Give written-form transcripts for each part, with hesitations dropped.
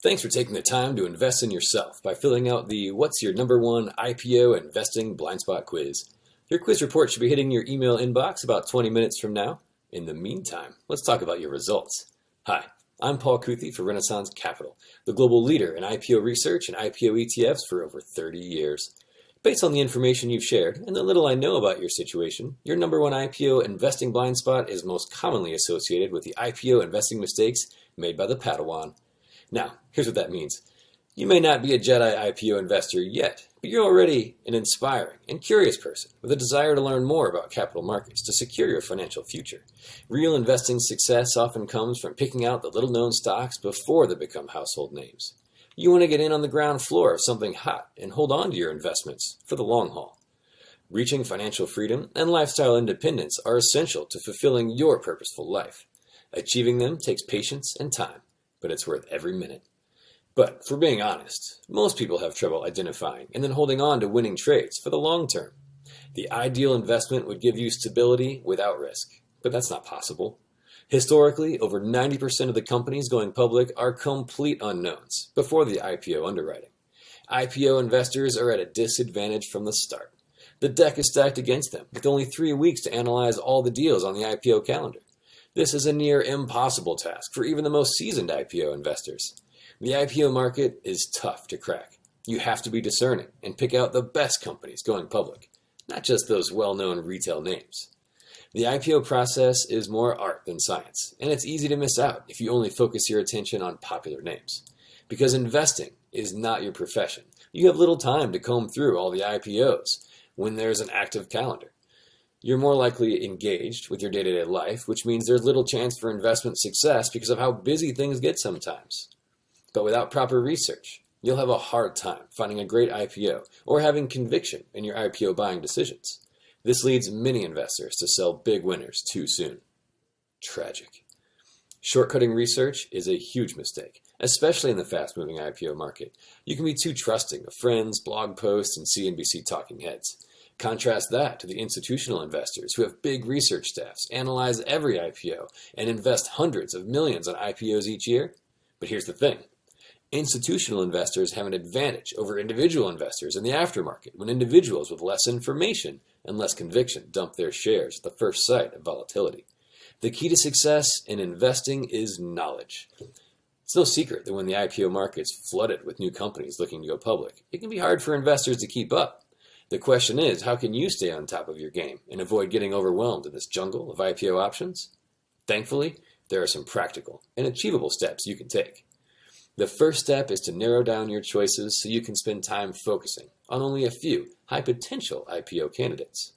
Thanks for taking the time to invest in yourself by filling out the What's Your Number One IPO Investing Blind Spot quiz. Your quiz report should be hitting your email inbox about 20 minutes from now. In the meantime, let's talk about your results. Hi, I'm Paul Kuthi for Renaissance Capital, the global leader in IPO research and IPO ETFs for over 30 years. Based on the information you've shared and the little I know about your situation, your number one IPO investing blind spot is most commonly associated with the IPO investing mistakes made by the Padawan. Now, here's what that means. You may not be a Jedi IPO investor yet, but you're already an inspiring and curious person with a desire to learn more about capital markets to secure your financial future. Real investing success often comes from picking out the little-known stocks before they become household names. You want to get in on the ground floor of something hot and hold on to your investments for the long haul. Reaching financial freedom and lifestyle independence are essential to fulfilling your purposeful life. Achieving them takes patience and time, but it's worth every minute. But for being honest, most people have trouble identifying and then holding on to winning trades for the long term. The ideal investment would give you stability without risk, but that's not possible. Historically, over 90% of the companies going public are complete unknowns before the IPO underwriting. IPO investors are at a disadvantage from the start. The deck is stacked against them, with only 3 weeks to analyze all the deals on the IPO calendar. This is a near impossible task for even the most seasoned IPO investors. The IPO market is tough to crack. You have to be discerning and pick out the best companies going public, not just those well-known retail names. The IPO process is more art than science, and it's easy to miss out if you only focus your attention on popular names. Because investing is not your profession, you have little time to comb through all the IPOs when there's an active calendar. You're more likely engaged with your day-to-day life, which means there's little chance for investment success because of how busy things get sometimes. But without proper research, you'll have a hard time finding a great IPO or having conviction in your IPO buying decisions. This leads many investors to sell big winners too soon. Tragic. Shortcutting research is a huge mistake, especially in the fast-moving IPO market. You can be too trusting of friends, blog posts, and CNBC talking heads. Contrast that to the institutional investors who have big research staffs, analyze every IPO, and invest hundreds of millions on IPOs each year. But here's the thing. Institutional investors have an advantage over individual investors in the aftermarket when individuals with less information and less conviction dump their shares at the first sight of volatility. The key to success in investing is knowledge. It's no secret that when the IPO market's flooded with new companies looking to go public, it can be hard for investors to keep up. The question is, how can you stay on top of your game and avoid getting overwhelmed in this jungle of IPO options? Thankfully, there are some practical and achievable steps you can take. The first step is to narrow down your choices so you can spend time focusing on only a few high-potential IPO candidates.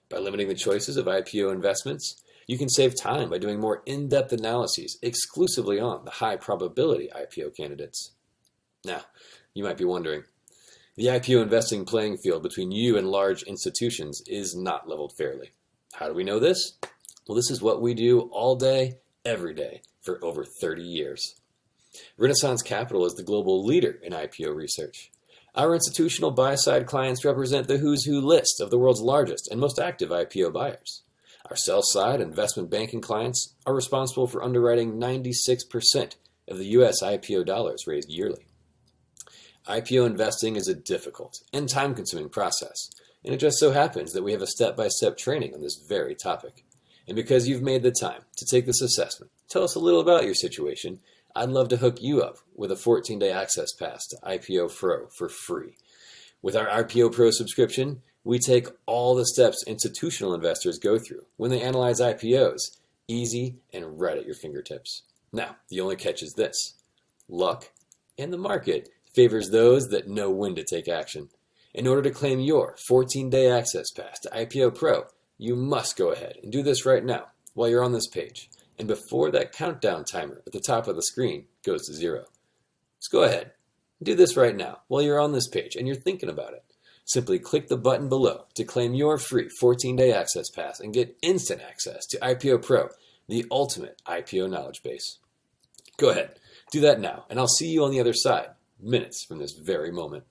By limiting the choices of IPO investments, you can save time by doing more in-depth analyses exclusively on the high-probability IPO candidates. Now, you might be wondering, the IPO investing playing field between you and large institutions is not leveled fairly. How do we know this? Well, this is what we do all day, every day, for over 30 years. Renaissance Capital is the global leader in IPO research. Our institutional buy-side clients represent the who's who list of the world's largest and most active IPO buyers. Our sell-side investment banking clients are responsible for underwriting 96% of the U.S. IPO dollars raised yearly. IPO investing is a difficult and time-consuming process, and it just so happens that we have a step-by-step training on this very topic. And because you've made the time to take this assessment, tell us a little about your situation. I'd love to hook you up with a 14-day access pass to IPO Pro for free. With our IPO Pro subscription, we take all the steps institutional investors go through when they analyze IPOs, easy and right at your fingertips. Now, the only catch is this. Luck and the market favors those that know when to take action. In order to claim your 14-day access pass to IPO Pro, you must go ahead and do this right now while you're on this page and before that countdown timer at the top of the screen goes to 0. Just go ahead and do this right now while you're on this page and you're thinking about it. Simply click the button below to claim your free 14-day access pass and get instant access to IPO Pro, the ultimate IPO knowledge base. Go ahead, do that now, and I'll see you on the other side, minutes from this very moment.